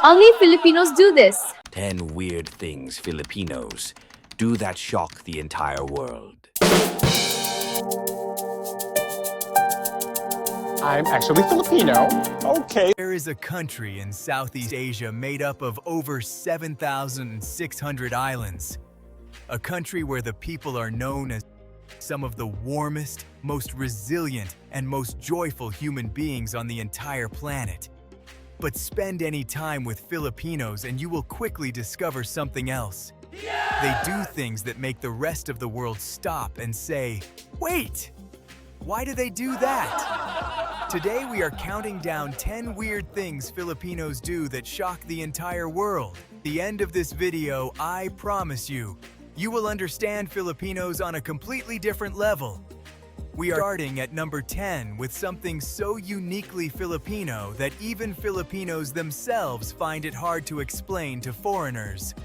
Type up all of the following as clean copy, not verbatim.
Only Filipinos do this. 10 weird things Filipinos do that shock the entire world. I'm actually Filipino. Okay. There is a country in Southeast Asia made up of over 7,600 islands. A country where the people are known as some of the warmest, most resilient, and most joyful human beings on the entire planet. But spend any time with Filipinos and you will quickly discover something else. They do things that make the rest of the world stop and say, "Wait, why do they do that?" Today we are counting down 10 weird things Filipinos do that shock the entire world. At the end of this video, I promise you, you will understand Filipinos on a completely different level. We are starting at number 10 with something so uniquely Filipino that even Filipinos themselves find it hard to explain to foreigners.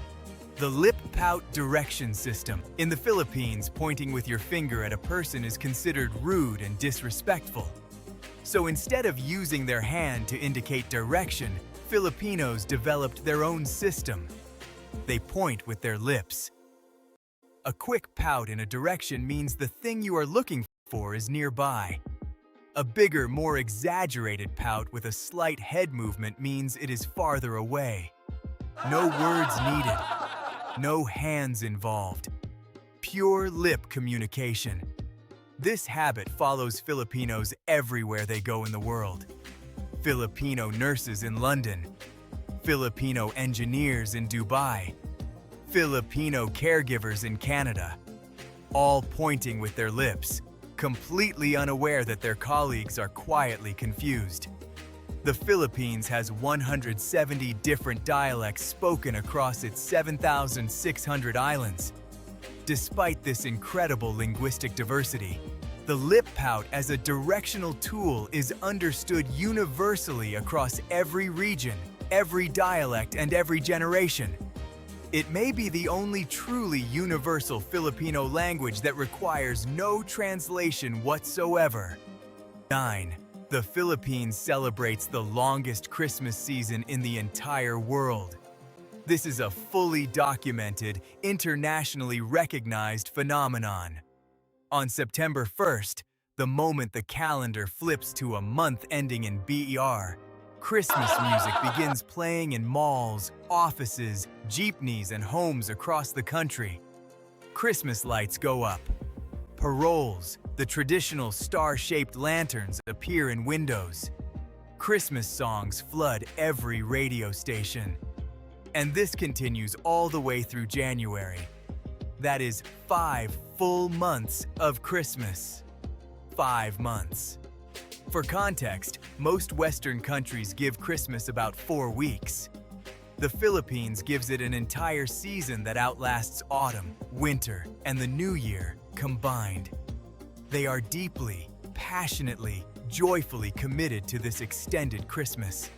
The lip pout direction system. In the Philippines, pointing with your finger at a person is considered rude and disrespectful. So instead of using their hand to indicate direction, Filipinos developed their own system. They point with their lips. A quick pout in a direction means the thing you are looking for is nearby. A bigger, more exaggerated pout with a slight head movement means it is farther away. No words needed. No hands involved. Pure lip communication. This habit follows Filipinos everywhere they go in the world. Filipino nurses in London. Filipino engineers in Dubai. Filipino caregivers in Canada. All pointing with their lips, completely unaware that their colleagues are quietly confused. The Philippines has 170 different dialects spoken across its 7,600 islands. Despite this incredible linguistic diversity, the lip pout as a directional tool is understood universally across every region, every dialect, and every generation. It may be the only truly universal Filipino language that requires no translation whatsoever. 9. The Philippines celebrates the longest Christmas season in the entire world. This is a fully documented, internationally recognized phenomenon. On September 1st, the moment the calendar flips to a month ending in BER, Christmas music begins playing in malls, offices, jeepneys, and homes across the country. Christmas lights go up. Paroles, the traditional star-shaped lanterns, appear in windows. Christmas songs flood every radio station. And this continues all the way through January. That is 5 full months of Christmas. 5 months. For context, most Western countries give Christmas about 4 weeks. The Philippines gives it an entire season that outlasts autumn, winter, and the new year combined. They are deeply, passionately, joyfully committed to this extended Christmas.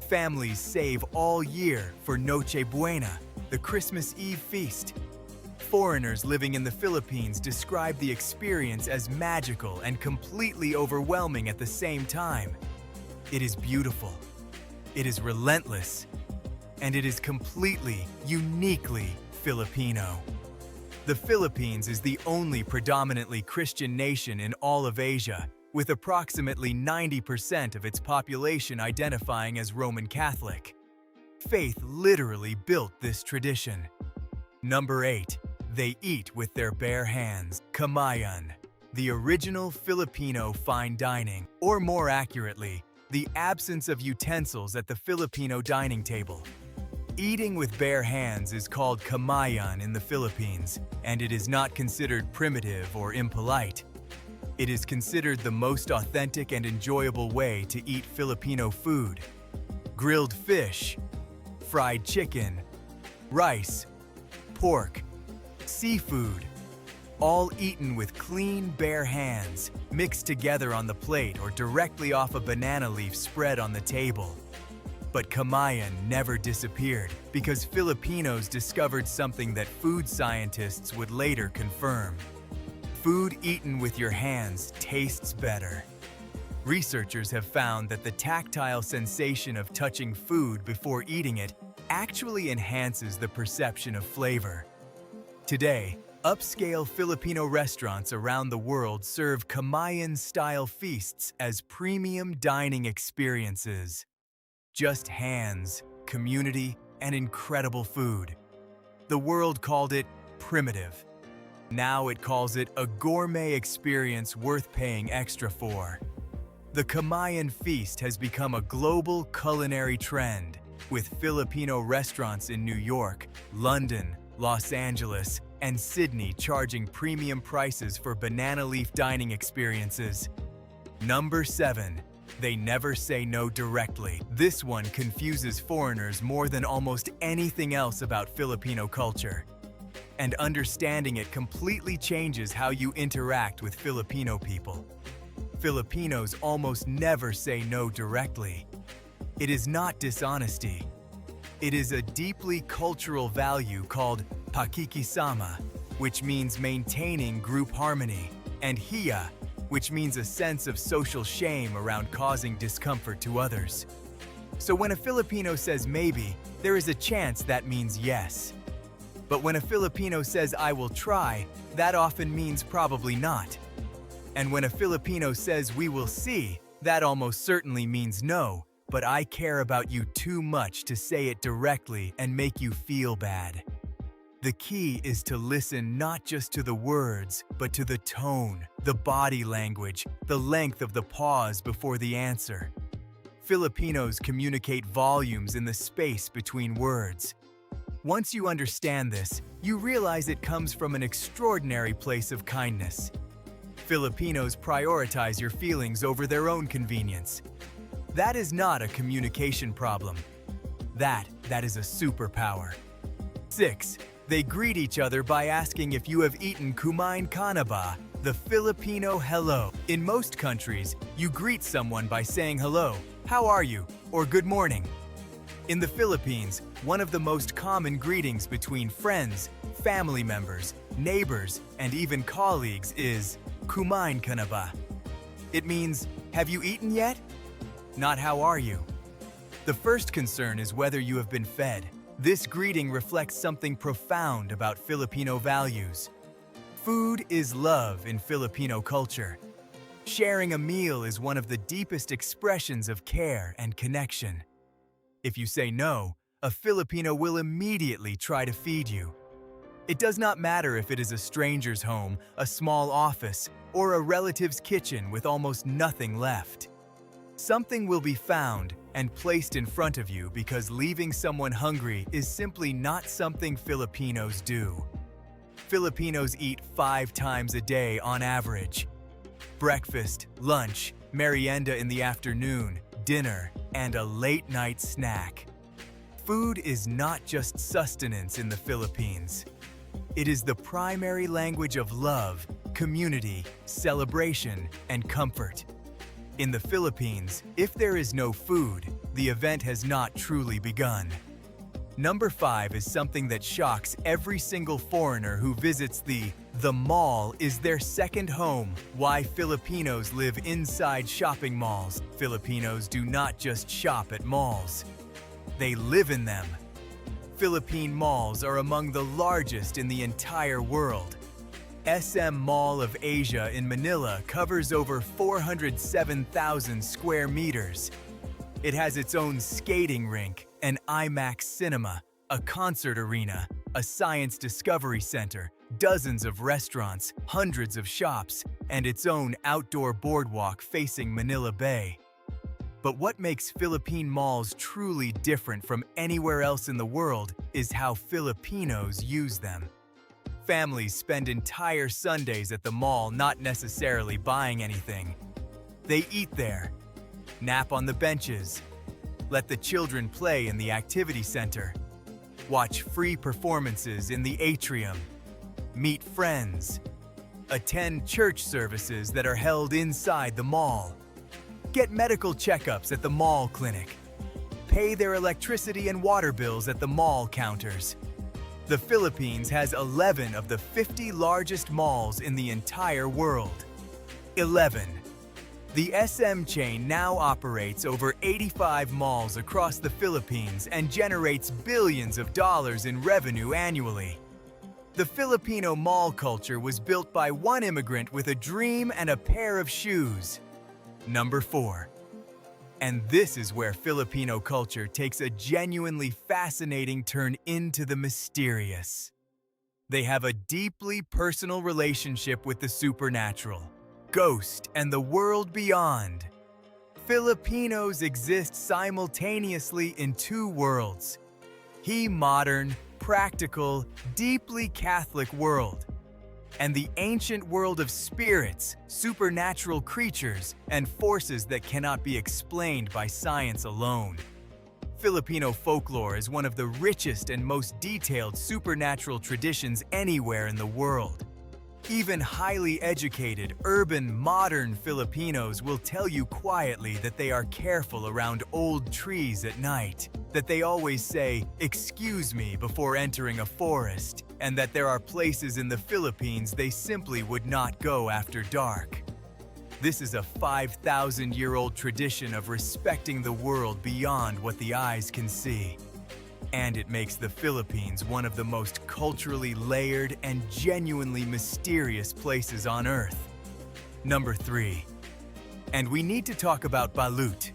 Families save all year for Noche Buena, the Christmas Eve feast. Foreigners living in the Philippines describe the experience as magical and completely overwhelming at the same time. It is beautiful, it is relentless, and it is completely, uniquely Filipino. The Philippines is the only predominantly Christian nation in all of Asia, with approximately 90% of its population identifying as Roman Catholic. Faith literally built this tradition. Number 8. They eat with their bare hands. Kamayan, the original Filipino fine dining, or more accurately, the absence of utensils at the Filipino dining table. Eating with bare hands is called kamayan in the Philippines, and it is not considered primitive or impolite. It is considered the most authentic and enjoyable way to eat Filipino food. Grilled fish, fried chicken, rice, pork, seafood, all eaten with clean, bare hands, mixed together on the plate or directly off a banana leaf spread on the table. But kamayan never disappeared because Filipinos discovered something that food scientists would later confirm. Food eaten with your hands tastes better. Researchers have found that the tactile sensation of touching food before eating it actually enhances the perception of flavor. Today, upscale Filipino restaurants around the world serve Kamayan-style feasts as premium dining experiences. Just hands, community, and incredible food. The world called it primitive. Now it calls it a gourmet experience worth paying extra for. The Kamayan feast has become a global culinary trend, with Filipino restaurants in New York, London, Los Angeles, and Sydney charging premium prices for banana leaf dining experiences. Number 7. They never say no directly. This one confuses foreigners more than almost anything else about Filipino culture. And understanding it completely changes how you interact with Filipino people. Filipinos almost never say no directly. It is not dishonesty. It is a deeply cultural value called pakikisama, which means maintaining group harmony, and hiya, which means a sense of social shame around causing discomfort to others. So when a Filipino says maybe, there is a chance that means yes. But when a Filipino says I will try, that often means probably not. And when a Filipino says we will see, that almost certainly means no, but I care about you too much to say it directly and make you feel bad. The key is to listen not just to the words, but to the tone, the body language, the length of the pause before the answer. Filipinos communicate volumes in the space between words. Once you understand this, you realize it comes from an extraordinary place of kindness. Filipinos prioritize your feelings over their own convenience. That is not a communication problem. That is a superpower. 6. They greet each other by asking if you have eaten kumain ka na ba, the Filipino hello. In most countries, you greet someone by saying hello, how are you, or good morning. In the Philippines, one of the most common greetings between friends, family members, neighbors, and even colleagues is kumain ka na ba. It means, have you eaten yet? Not how are you. The first concern is whether you have been fed. This greeting reflects something profound about Filipino values. Food is love in Filipino culture. Sharing a meal is one of the deepest expressions of care and connection. If you say no, a Filipino will immediately try to feed you. It does not matter if it is a stranger's home, a small office, or a relative's kitchen with almost nothing left. Something will be found and placed in front of you because leaving someone hungry is simply not something Filipinos do. Filipinos eat 5 times a day on average. Breakfast, lunch, merienda in the afternoon, dinner, and a late-night snack. Food is not just sustenance in the Philippines. It is the primary language of love, community, celebration, and comfort. In the Philippines, if there is no food, the event has not truly begun. Number 5 is something that shocks every single foreigner who visits the mall is their second home. Why Filipinos live inside shopping malls. Filipinos do not just shop at malls. They live in them. Philippine malls are among the largest in the entire world. SM Mall of Asia in Manila covers over 407,000 square meters. It has its own skating rink, an IMAX cinema, a concert arena, a science discovery center, dozens of restaurants, hundreds of shops, and its own outdoor boardwalk facing Manila Bay. But what makes Philippine malls truly different from anywhere else in the world is how Filipinos use them. Families spend entire Sundays at the mall not necessarily buying anything. They eat there, nap on the benches, let the children play in the activity center, watch free performances in the atrium, meet friends, attend church services that are held inside the mall, get medical checkups at the mall clinic, pay their electricity and water bills at the mall counters. The Philippines has 11 of the 50 largest malls in the entire world. 11. The SM chain now operates over 85 malls across the Philippines and generates billions of dollars in revenue annually. The Filipino mall culture was built by one immigrant with a dream and a pair of shoes. Number 4. And this is where Filipino culture takes a genuinely fascinating turn into the mysterious. They have a deeply personal relationship with the supernatural, ghost, and the world beyond. Filipinos exist simultaneously in two worlds: the modern, practical, deeply Catholic world, and the ancient world of spirits, supernatural creatures, and forces that cannot be explained by science alone. Filipino folklore is one of the richest and most detailed supernatural traditions anywhere in the world. Even highly educated, urban, modern Filipinos will tell you quietly that they are careful around old trees at night, that they always say, "Excuse me," before entering a forest, and that there are places in the Philippines they simply would not go after dark. This is a 5,000-year-old tradition of respecting the world beyond what the eyes can see. And it makes the Philippines one of the most culturally layered and genuinely mysterious places on Earth. Number 3. And we need to talk about balut.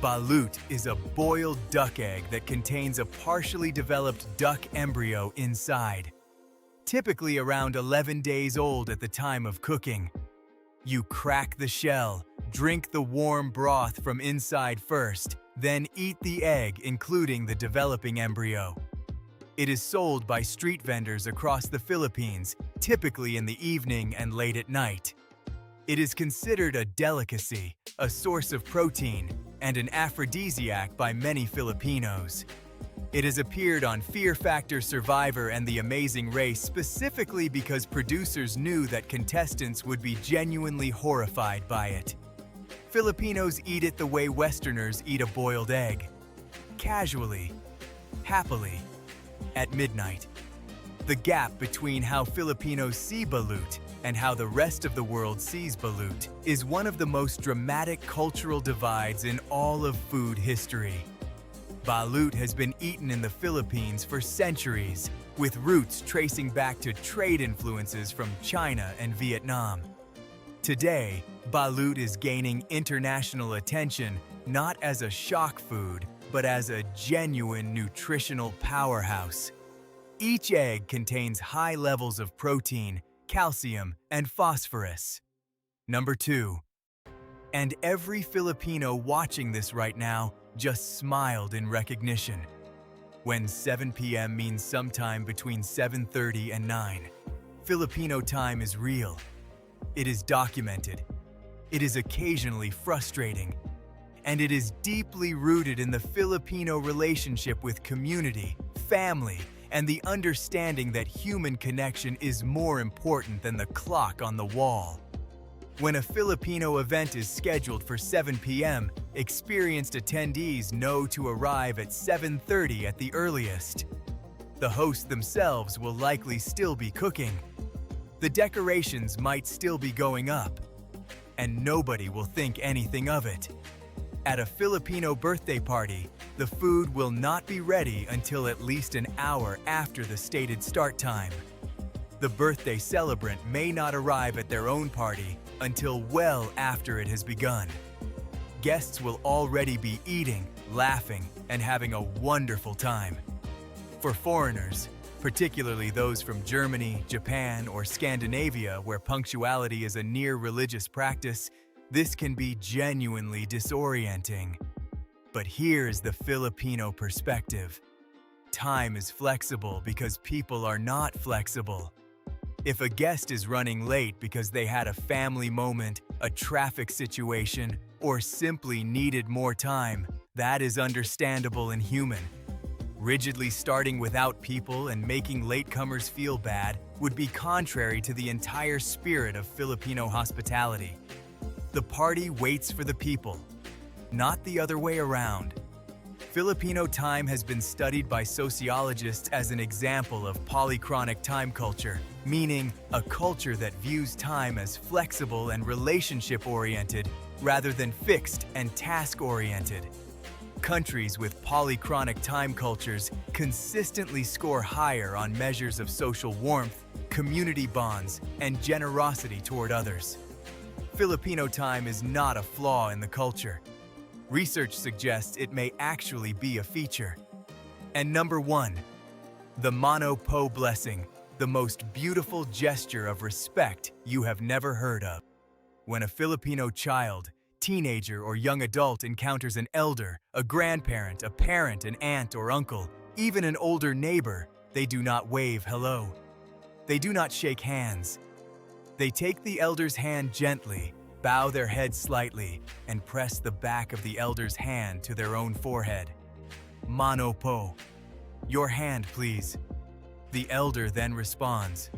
Balut is a boiled duck egg that contains a partially developed duck embryo inside, typically around 11 days old at the time of cooking. You crack the shell, drink the warm broth from inside first, then eat the egg, including the developing embryo. It is sold by street vendors across the Philippines, typically in the evening and late at night. It is considered a delicacy, a source of protein, and an aphrodisiac by many Filipinos. It has appeared on Fear Factor Survivor and The Amazing Race specifically because producers knew that contestants would be genuinely horrified by it. Filipinos eat it the way Westerners eat a boiled egg. Casually, happily, at midnight. The gap between how Filipinos see balut and how the rest of the world sees balut is one of the most dramatic cultural divides in all of food history. Balut has been eaten in the Philippines for centuries, with roots tracing back to trade influences from China and Vietnam. Today, balut is gaining international attention not as a shock food, but as a genuine nutritional powerhouse. Each egg contains high levels of protein, calcium, and phosphorus. Number 2. And every Filipino watching this right now just smiled in recognition. When 7 p.m. means sometime between 7:30 and 9, Filipino time is real. It is documented. It is occasionally frustrating. And it is deeply rooted in the Filipino relationship with community, family, and the understanding that human connection is more important than the clock on the wall. When a Filipino event is scheduled for 7 p.m., experienced attendees know to arrive at 7:30 at the earliest. The hosts themselves will likely still be cooking. The decorations might still be going up, and nobody will think anything of it. At a Filipino birthday party, the food will not be ready until at least an hour after the stated start time. The birthday celebrant may not arrive at their own party until well after it has begun. Guests will already be eating, laughing, and having a wonderful time. For foreigners, particularly those from Germany, Japan, or Scandinavia, where punctuality is a near religious practice, this can be genuinely disorienting. But here's the Filipino perspective. Time is flexible because people are not flexible. If a guest is running late because they had a family moment, a traffic situation, or simply needed more time, that is understandable and human. Rigidly starting without people and making latecomers feel bad would be contrary to the entire spirit of Filipino hospitality. The party waits for the people, not the other way around. Filipino time has been studied by sociologists as an example of polychronic time culture, meaning a culture that views time as flexible and relationship-oriented rather than fixed and task-oriented. Countries with polychronic time cultures consistently score higher on measures of social warmth, community bonds, and generosity toward others. Filipino time is not a flaw in the culture. Research suggests it may actually be a feature. And number 1, the Mano Po blessing, the most beautiful gesture of respect you have never heard of. When a Filipino child, teenager, or young adult encounters an elder, a grandparent, a parent, an aunt or uncle, even an older neighbor, they do not wave hello. They do not shake hands. They take the elder's hand gently, bow their head slightly, and press the back of the elder's hand to their own forehead. Mano po. Your hand, please. The elder then responds,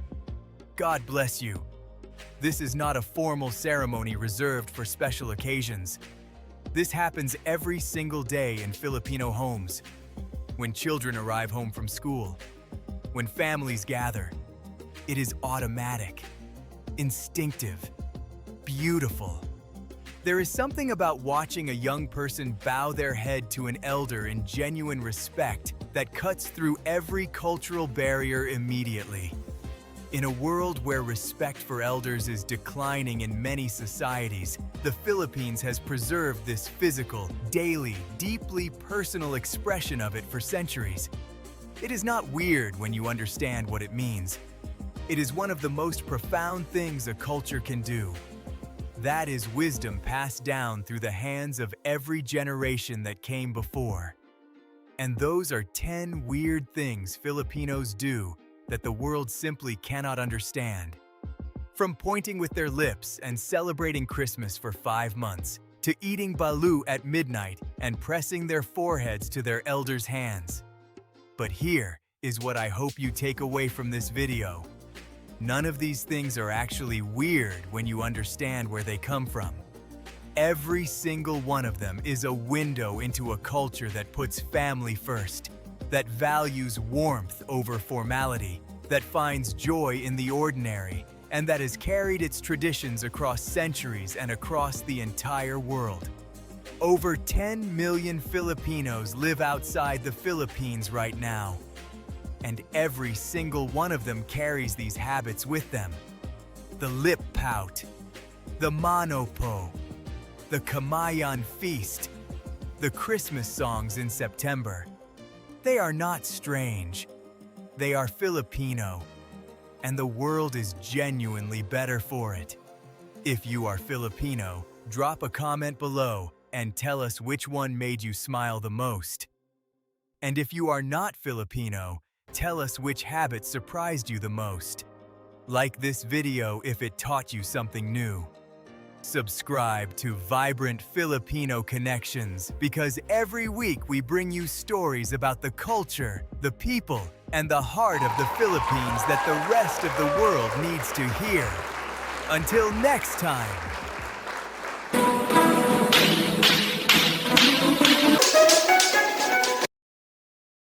God bless you. This is not a formal ceremony reserved for special occasions. This happens every single day in Filipino homes. When children arrive home from school, when families gather, it is automatic, instinctive, beautiful. There is something about watching a young person bow their head to an elder in genuine respect that cuts through every cultural barrier immediately. In a world where respect for elders is declining in many societies, the Philippines has preserved this physical, daily, deeply personal expression of it for centuries. It is not weird when you understand what it means. It is one of the most profound things a culture can do. That is wisdom passed down through the hands of every generation that came before. And those are 10 weird things Filipinos do that the world simply cannot understand. From pointing with their lips and celebrating Christmas for 5 months, to eating balu at midnight and pressing their foreheads to their elders' hands. But here is what I hope you take away from this video. None of these things are actually weird when you understand where they come from. Every single one of them is a window into a culture that puts family first, that values warmth over formality, that finds joy in the ordinary, and that has carried its traditions across centuries and across the entire world. Over 10 million Filipinos live outside the Philippines right now, and every single one of them carries these habits with them. The lip pout, the mano po, the Kamayan feast, the Christmas songs in September. They are not strange. They are Filipino, and the world is genuinely better for it. If you are Filipino, drop a comment below and tell us which one made you smile the most. And if you are not Filipino, tell us which habit surprised you the most. Like this video if it taught you something new. Subscribe to Vibrant Filipino Connections because every week we bring you stories about the culture, the people, and the heart of the Philippines that the rest of the world needs to hear. Until next time!